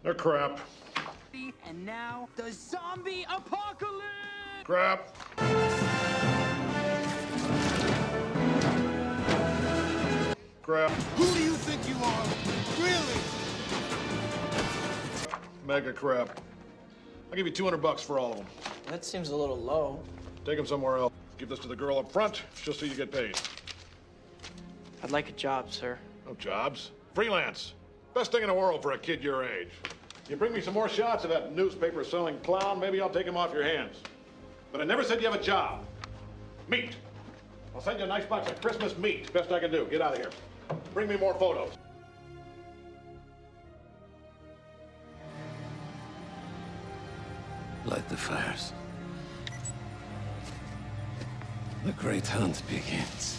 They're crap. And now, the zombie apocalypse! Crap. Crap. Who do you think you are? Really? Mega crap. I'll give you $200 for all of them. That seems a little low. Take them somewhere else. Give this to the girl up front, just so you get paid. I'd like a job, sir. No jobs. Freelance. Best thing in the world for a kid your age. You bring me some more shots of that newspaper-selling clown, maybe I'll take him off your hands. But I never said you have a job. Meat. I'll send you a nice box of Christmas meat. Best I can do. Get out of here. Bring me more photos. Light the fires. The great hunt begins.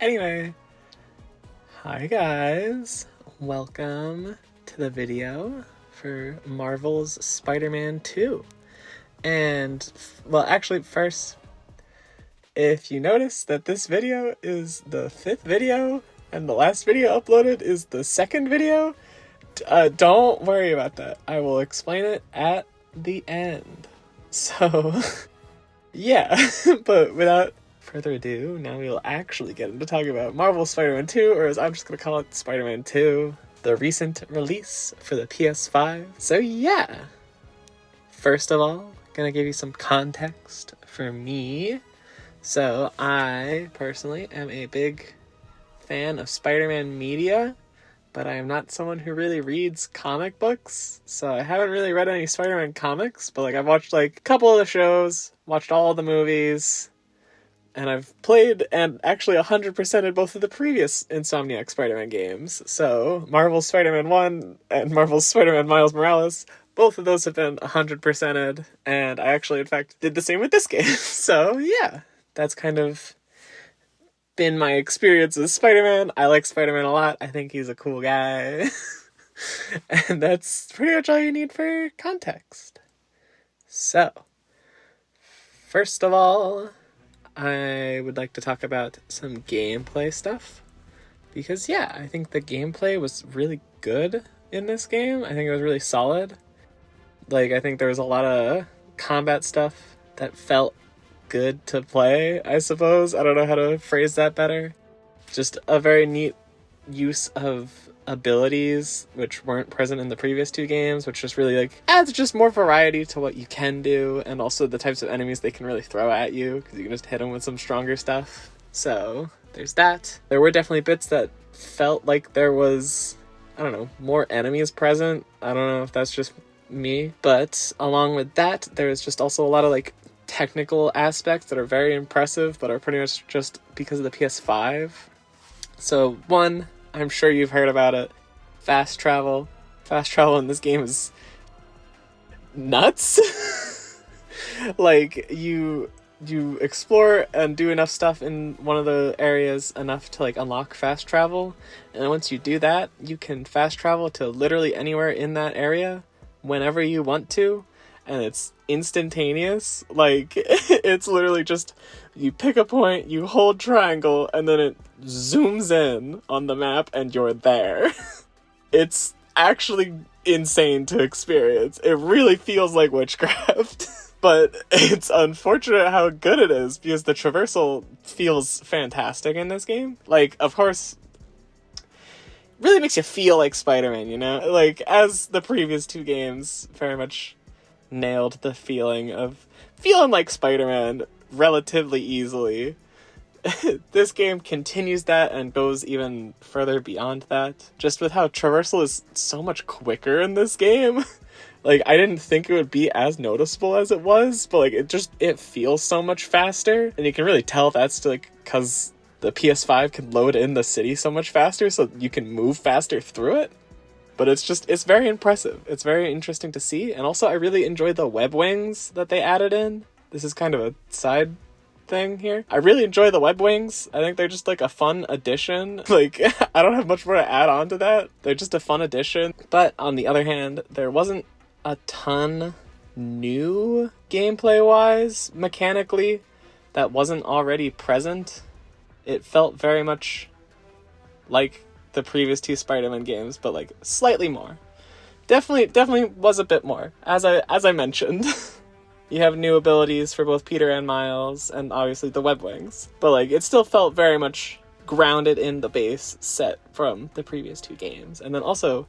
Anyway, hi guys, welcome to the video for Marvel's Spider-Man 2. And, well, actually, first, if you notice that this video is the 5th video, and the last video uploaded is the 2nd video, don't worry about that. I will explain it at the end. So, yeah, but without further ado, now we will actually get into talking about Marvel's Spider-Man 2, or as I'm just going to call it, Spider-Man 2, the recent release for the PS5. So yeah, first of all, gonna give you some context for me. So I personally am a big fan of Spider-Man media, but I am not someone who really reads comic books, so I haven't really read any Spider-Man comics, but like I've watched like a couple of the shows, watched all the movies, and I've played and actually 100%ed both of the previous Insomniac Spider-Man games. So, Marvel's Spider-Man 1 and Marvel's Spider-Man Miles Morales, both of those have been 100%ed, and I actually, in fact, did the same with this game. So, yeah, that's kind of been my experience as Spider-Man. I like Spider-Man a lot. I think he's a cool guy. And that's pretty much all you need for context. So, first of all, I would like to talk about some gameplay stuff, because yeah, I think the gameplay was really good in this game. I think it was really solid. Like, I think there was a lot of combat stuff that felt good to play, I suppose. I don't know how to phrase that better. Just a very neat use of abilities which weren't present in the previous two games, which just really like adds just more variety to what you can do, and also the types of enemies they can really throw at you, because you can just hit them with some stronger stuff. So there's that. There were definitely bits that felt like there was, I don't know, more enemies present. I don't know if that's just me, but along with that, there's just also a lot of like technical aspects that are very impressive, but are pretty much just because of the PS5. So one, I'm sure you've heard about it. Fast travel. Fast travel in this game is nuts. Like, you explore and do enough stuff in one of the areas enough to like unlock fast travel. And once you do that, you can fast travel to literally anywhere in that area whenever you want to. And it's instantaneous. Like, it's literally just, you pick a point, you hold triangle, and then it zooms in on the map and you're there. It's actually insane to experience. It really feels like witchcraft. but it's unfortunate how good it is, because the traversal feels fantastic in this game. Like, of course, really makes you feel like Spider-Man, you know? Like, as the previous two games very much nailed the feeling of feeling like Spider-Man relatively easily. This game continues that and goes even further beyond that, just with how traversal is so much quicker in this game. Like, I didn't think it would be as noticeable as it was, but, like, it feels so much faster, and you can really tell that's, like, because the PS5 can load in the city so much faster, so you can move faster through it. But it's very impressive. It's very interesting to see, and also I really enjoyed the web wings that they added in. This is kind of a side thing here. I really enjoy the web wings. I think they're just like a fun addition. Like, I don't have much more to add on to that. They're just a fun addition. But on the other hand, there wasn't a ton new gameplay wise, mechanically, that wasn't already present. It felt very much like the previous two Spider-Man games, but like slightly more. Definitely was a bit more, as I mentioned. You have new abilities for both Peter and Miles, and obviously the web wings. But like, it still felt very much grounded in the base set from the previous two games. And then also,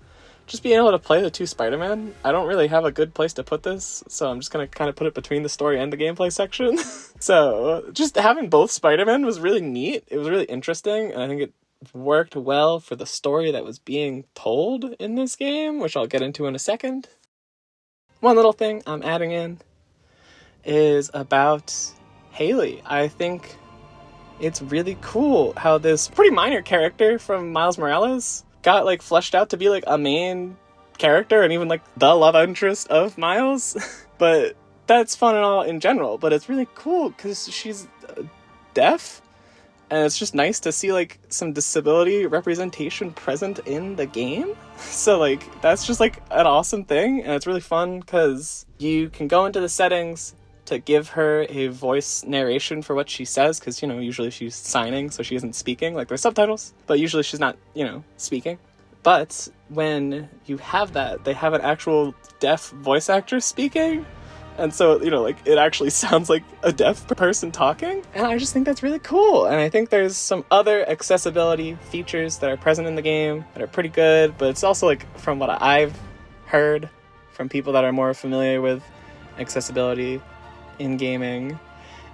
just being able to play the two Spider-Man, I don't really have a good place to put this, so I'm just gonna kind of put it between the story and the gameplay section. So, just having both Spider-Man was really neat. It was really interesting, and I think it worked well for the story that was being told in this game, which I'll get into in a second. One little thing I'm adding in is about Haley. I think it's really cool how this pretty minor character from Miles Morales got like fleshed out to be like a main character and even like the love interest of Miles. But that's fun and all in general, but it's really cool because she's deaf, and it's just nice to see like some disability representation present in the game. So like, that's just like an awesome thing, and it's really fun because you can go into the settings to give her a voice narration for what she says, because, you know, usually she's signing, so she isn't speaking. Like, there's subtitles, but usually she's not, you know, speaking. But when you have that, they have an actual deaf voice actor speaking, and so, you know, like, it actually sounds like a deaf person talking, and I just think that's really cool. And I think there's some other accessibility features that are present in the game that are pretty good, but it's also, like, from what I've heard from people that are more familiar with accessibility in gaming,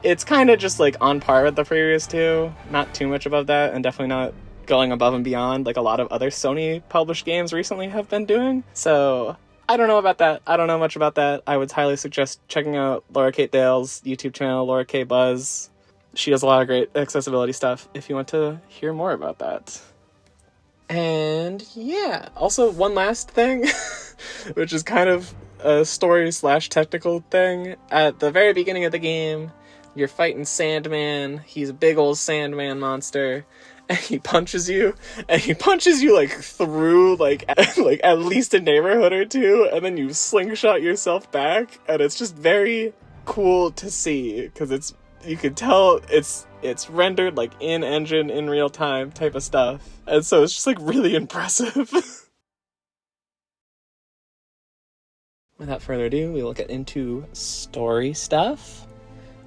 it's kind of just like on par with the previous two, not too much above that, and definitely not going above and beyond like a lot of other Sony published games recently have been doing. So I don't know about that. I don't know much about that. I would highly suggest checking out Laura Kate Dale's YouTube channel, Laura K Buzz. She does a lot of great accessibility stuff if you want to hear more about that. And yeah, also one last thing, which is kind of a story/technical thing. At the very beginning of the game, you're fighting Sandman. He's a big old Sandman monster, and he punches you like through like at least a neighborhood or two, and then you slingshot yourself back, and it's just very cool to see, because you can tell it's rendered like in engine in real time type of stuff, and so it's just like really impressive. Without further ado, we will get into story stuff.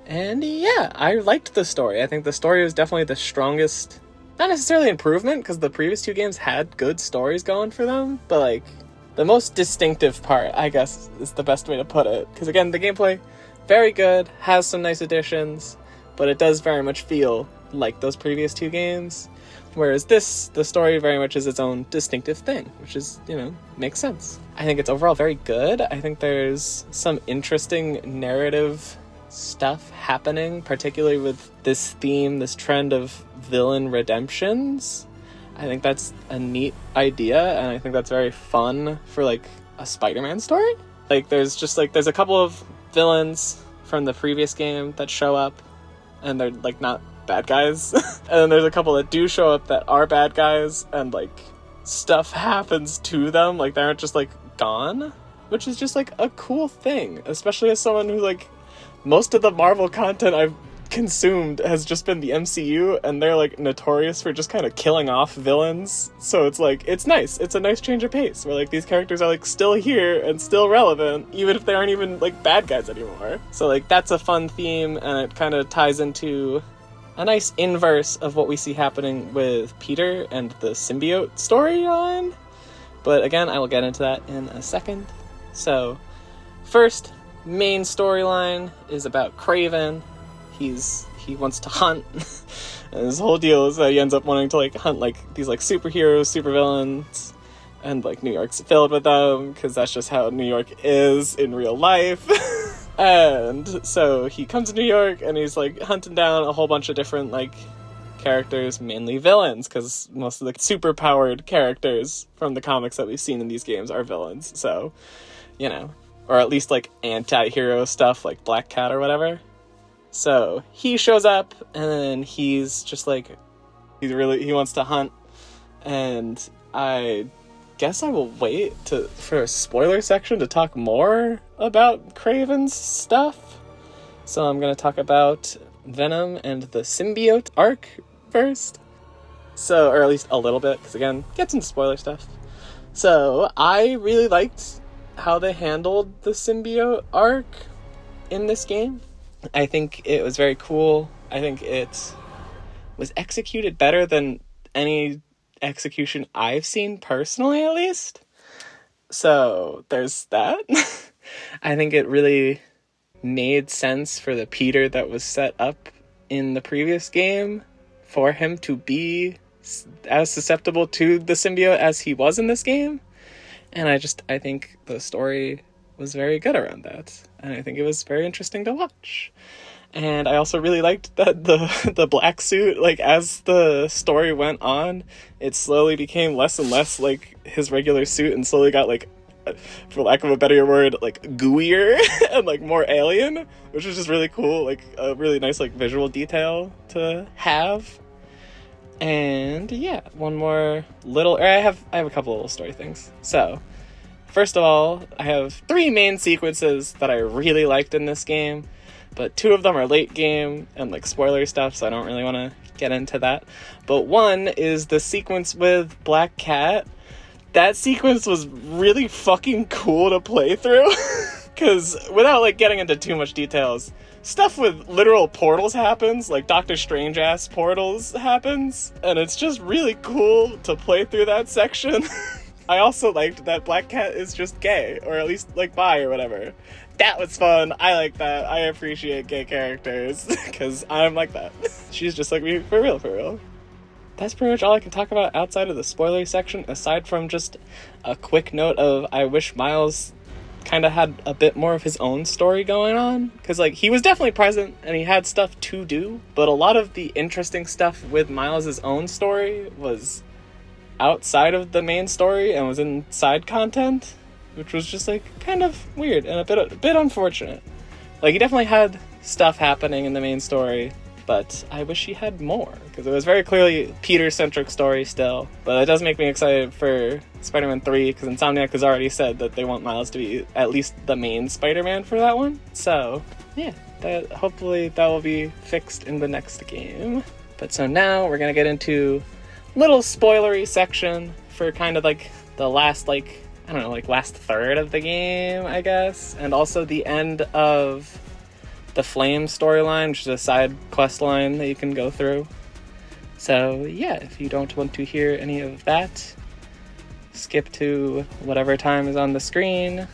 And yeah, I liked the story. I think the story was definitely the strongest, not necessarily improvement, because the previous two games had good stories going for them, but like the most distinctive part, I guess, is the best way to put it. Because again, the gameplay, very good, has some nice additions, but it does very much feel like those previous two games. Whereas this, the story very much is its own distinctive thing, which is, you know, makes sense. I think it's overall very good. I think there's some interesting narrative stuff happening, particularly with this theme, this trend of villain redemptions. I think that's a neat idea, and I think that's very fun for, like, a Spider-Man story. Like, there's a couple of villains from the previous game that show up, and they're, like, not bad guys. And then there's a couple that do show up that are bad guys, and like stuff happens to them, like they aren't just like gone, which is just like a cool thing, especially as someone who, like, most of the Marvel content I've consumed has just been the MCU, and they're like notorious for just kind of killing off villains. So it's like, it's nice. It's a nice change of pace where like these characters are like still here and still relevant, even if they aren't even like bad guys anymore. So like that's a fun theme, and it kind of ties into a nice inverse of what we see happening with Peter and the symbiote storyline. But again, I will get into that in a second. So first, main storyline is about Kraven. He wants to hunt, and his whole deal is that he ends up wanting to like hunt like these like superheroes, supervillains, and like New York's filled with them because that's just how New York is in real life. And so he comes to New York and he's like hunting down a whole bunch of different like characters, mainly villains, because most of the super powered characters from the comics that we've seen in these games are villains. So, you know, or at least like anti-hero stuff like Black Cat or whatever. So he shows up and he's just like, he wants to hunt, and I guess I will wait for a spoiler section to talk more about Kraven's stuff. So I'm going to talk about Venom and the symbiote arc first. So, or at least a little bit, because again, gets into spoiler stuff. So I really liked how they handled the symbiote arc in this game. I think it was very cool. I think it was executed better than any execution I've seen personally, at least. So there's that. I think it really made sense for the Peter that was set up in the previous game for him to be as susceptible to the symbiote as he was in this game. And I think the story was very good around that. And I think it was very interesting to watch. And I also really liked that the black suit, like, as the story went on, it slowly became less and less like his regular suit and slowly got, like, for lack of a better word, like, gooier and, like, more alien, which was just really cool, like, a really nice, like, visual detail to have. And, yeah, one more little... I have a couple little story things. So, first of all, I have 3 main sequences that I really liked in this game, but 2 of them are late game and, like, spoiler stuff, so I don't really want to get into that. But one is the sequence with Black Cat. That sequence was really fucking cool to play through, because without, like, getting into too much details, stuff with literal portals happens, like Doctor Strange-ass portals happens, and it's just really cool to play through that section. I also liked that Black Cat is just gay, or at least, like, bi or whatever. That was fun. I like that. I appreciate gay characters, because I'm like that. She's just like me, for real, for real. That's pretty much all I can talk about outside of the spoiler section, aside from just a quick note of I wish Miles kind of had a bit more of his own story going on, because, like, he was definitely present and he had stuff to do, but a lot of the interesting stuff with Miles' own story was outside of the main story and was in side content, which was just, like, kind of weird and a bit unfortunate. Like, he definitely had stuff happening in the main story, but I wish he had more, because it was very clearly Peter-centric story still. But it does make me excited for Spider-Man 3, because Insomniac has already said that they want Miles to be at least the main Spider-Man for that one. So, yeah, hopefully that will be fixed in the next game. But so now we're going to get into little spoilery section for kind of like the last, like, I don't know, like last third of the game, I guess. And also the end of the Flame storyline, which is a side quest line that you can go through. So yeah, if you don't want to hear any of that, skip to whatever time is on the screen,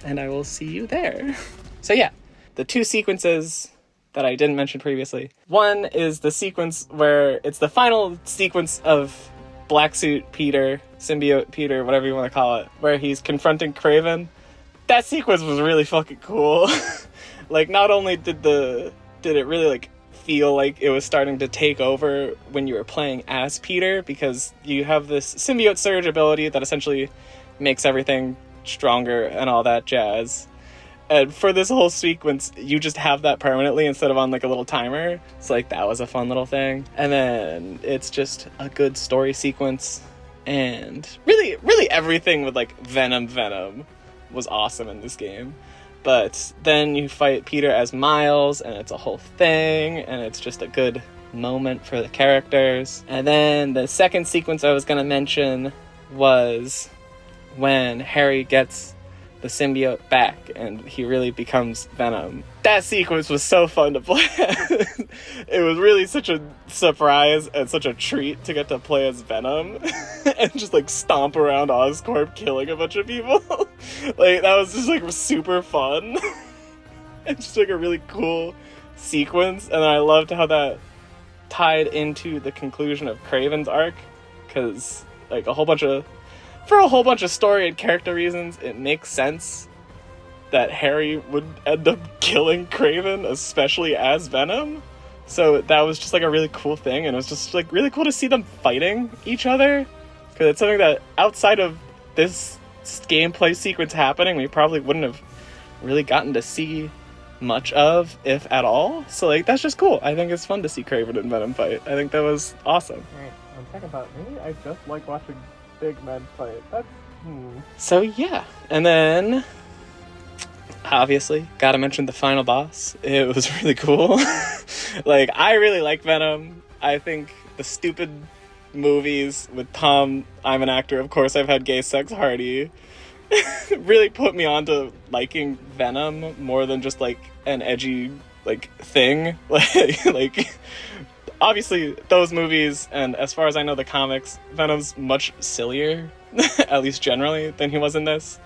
and I will see you there. So yeah, the 2 sequences that I didn't mention previously. One is the sequence where it's the final sequence of Black Suit Peter, Symbiote Peter, whatever you want to call it, where he's confronting Kraven. That sequence was really fucking cool. Like, not only did it really, like, feel like it was starting to take over when you were playing as Peter, because you have this symbiote surge ability that essentially makes everything stronger and all that jazz. And for this whole sequence, you just have that permanently instead of on, like, a little timer. So, like, that was a fun little thing. And then it's just a good story sequence. And really, really everything with, like, Venom was awesome in this game. But then you fight Peter as Miles, and it's a whole thing, and it's just a good moment for the characters. And then the second sequence I was going to mention was when Harry gets the symbiote back and he really becomes Venom. That sequence was so fun to play. It was really such a surprise and such a treat to get to play as Venom and just like stomp around Oscorp killing a bunch of people. Like, that was just like super fun. It's just like a really cool sequence, and I loved how that tied into the conclusion of Kraven's arc, because like for a whole bunch of story and character reasons, it makes sense that Harry would end up killing Kraven, especially as Venom. So that was just like a really cool thing, and it was just like really cool to see them fighting each other, because it's something that outside of this gameplay sequence happening, we probably wouldn't have really gotten to see much of, if at all. So like, that's just cool. I think it's fun to see Kraven and Venom fight. I think that was awesome. Right, I'm talking about, maybe I just like watching big men fight. So yeah, and then obviously gotta mention the final boss. It was really cool. Like, I really like Venom. I think the stupid movies with Tom, I'm an actor, of course I've had gay sex, Hardy, really put me onto liking Venom more than just like an edgy like thing. Like obviously those movies, and as far as I know the comics, Venom's much sillier, at least generally, than he was in this.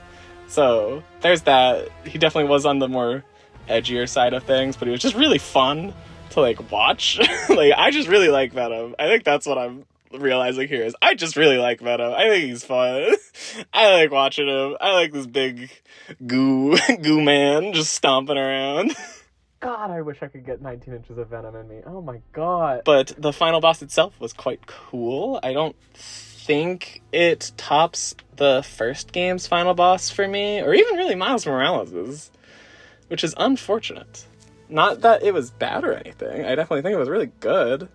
So there's that. He definitely was on the more edgier side of things, but it was just really fun to like watch. Like, I just really like Venom. I think that's what I'm realizing here, is I just really like Venom. I think he's fun. I like watching him. I like this big goo man just stomping around. God, I wish I could get 19 inches of Venom in me. Oh my god. But the final boss itself was quite cool. I don't think it tops the first game's final boss for me, or even really Miles Morales's, which is unfortunate. Not that it was bad or anything. I definitely think it was really good.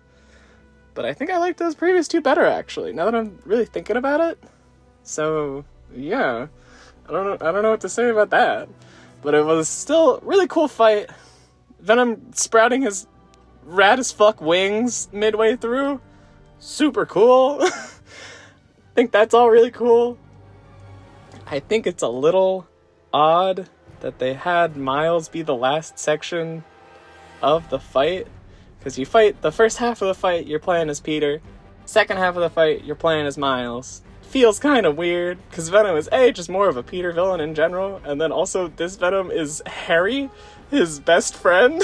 But I think I liked those previous two better, actually, now that I'm really thinking about it. So, yeah. I don't know what to say about that. But it was still a really cool fight. Venom sprouting his rad as fuck wings midway through. Super cool. I think that's all really cool. I think it's a little odd that they had Miles be the last section of the fight. Because you fight, the first half of the fight, you're playing as Peter. Second half of the fight, you're playing as Miles. Feels kind of weird, because Venom is just more of a Peter villain in general, and then also this Venom is Harry, his best friend.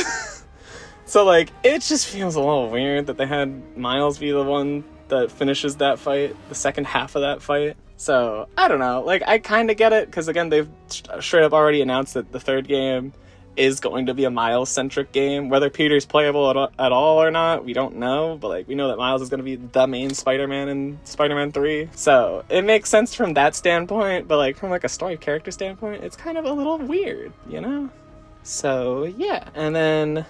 So like, it just feels a little weird that they had Miles be the one that finishes that fight, the second half of that fight. So, I don't know, like, I kind of get it, because again, they've straight up already announced that the third game is going to be a Miles-centric game. Whether Peter's playable at all or not, we don't know, but like, we know that Miles is going to be the main Spider-Man in Spider-Man 3. So it makes sense from that standpoint, but like, from like a story character standpoint, it's kind of a little weird, you know? So yeah, and then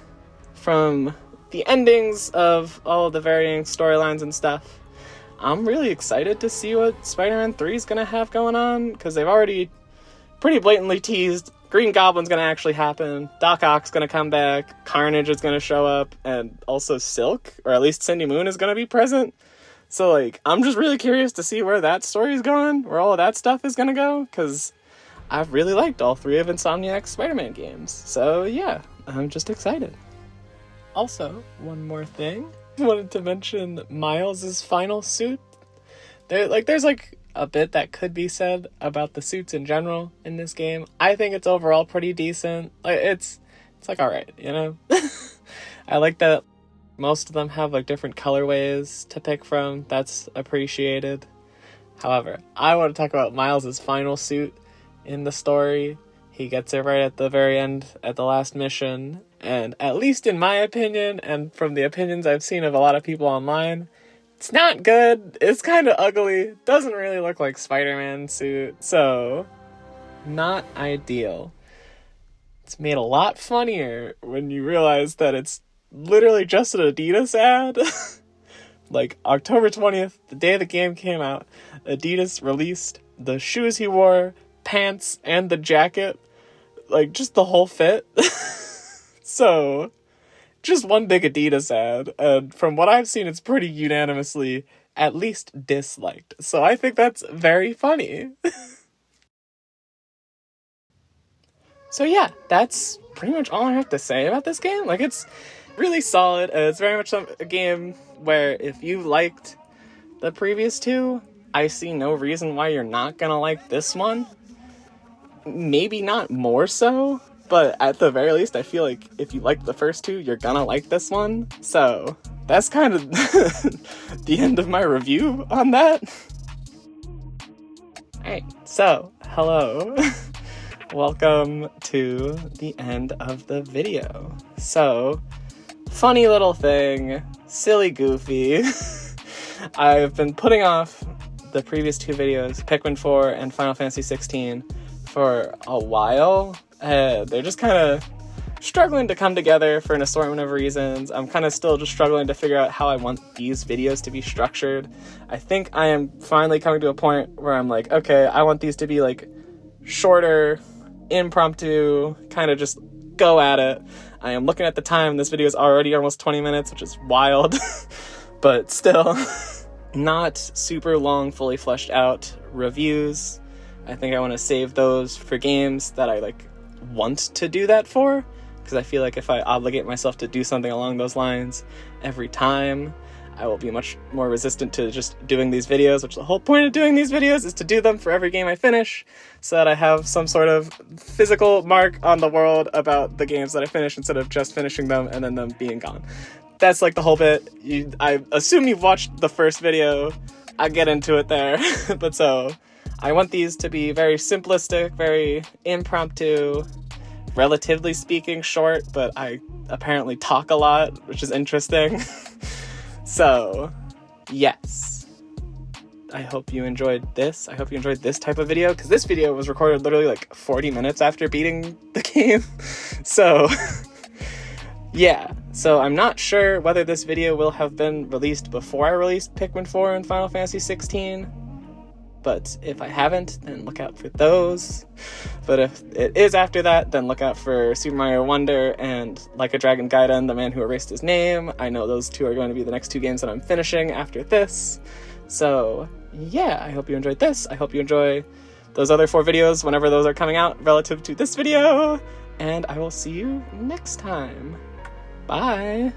from the endings of all of the varying storylines and stuff, I'm really excited to see what Spider-Man 3 is going to have going on, because they've already pretty blatantly teased Green Goblin's gonna actually happen, Doc Ock's gonna come back, Carnage is gonna show up, and also Silk, or at least Cindy Moon, is gonna be present. So like, I'm just really curious to see where that story's going, where all of that stuff is gonna go, because I've really liked all three of Insomniac's Spider-Man games. So yeah, I'm just excited. Also, one more thing, I wanted to mention Miles' final suit. There's a bit that could be said about the suits in general in this game. I think it's overall pretty decent. Like, it's like alright, you know? I like that most of them have like different colorways to pick from. That's appreciated. However, I want to talk about Miles' final suit in the story. He gets it right at the very end, at the last mission, and at least in my opinion, and from the opinions I've seen of a lot of people online, it's not good. It's kind of ugly. Doesn't really look like Spider-Man suit. So, not ideal. It's made a lot funnier when you realize that it's literally just an Adidas ad. Like, October 20th, the day the game came out, Adidas released the shoes he wore, pants, and the jacket like, just the whole fit. So, just one big Adidas ad, and from what I've seen, it's pretty unanimously at least disliked. So I think that's very funny. So yeah, that's pretty much all I have to say about this game. Like, it's really solid. It's very much a game where if you liked the previous two, I see no reason why you're not gonna like this one. Maybe not more so, but at the very least, I feel like if you liked the first two, you're gonna like this one. So that's kind of the end of my review on that. Alright, so hello. Welcome to the end of the video. So, funny little thing, silly goofy. I've been putting off the previous two videos, Pikmin 4 and Final Fantasy 16, for a while. They're just kind of struggling to come together for an assortment of reasons. I'm kind of still just struggling to figure out how I want these videos to be structured. I think I am finally coming to a point where I'm like, okay, I want these to be like shorter, impromptu, kind of just go at it. I am looking at the time, this video is already almost 20 minutes, which is wild, but still not super long, fully fleshed out reviews. I think I want to save those for games that I like want to do that for, because I feel like if I obligate myself to do something along those lines every time, I will be much more resistant to just doing these videos, which the whole point of doing these videos is to do them for every game I finish, so that I have some sort of physical mark on the world about the games that I finish instead of just finishing them and then them being gone. That's like the whole bit. I assume you've watched the first video. I get into it there. But so, I want these to be very simplistic, very impromptu, relatively speaking short, but I apparently talk a lot, which is interesting. So, yes. I hope you enjoyed this. I hope you enjoyed this type of video, because this video was recorded literally like 40 minutes after beating the game. So, yeah. So I'm not sure whether this video will have been released before I released Pikmin 4 and Final Fantasy 16. But if I haven't, then look out for those. But if it is after that, then look out for Super Mario Wonder and Like a Dragon Gaiden, The Man Who Erased His Name. I know those two are going to be the next two games that I'm finishing after this. So, yeah, I hope you enjoyed this. I hope you enjoy those other 4 videos whenever those are coming out relative to this video. And I will see you next time. Bye!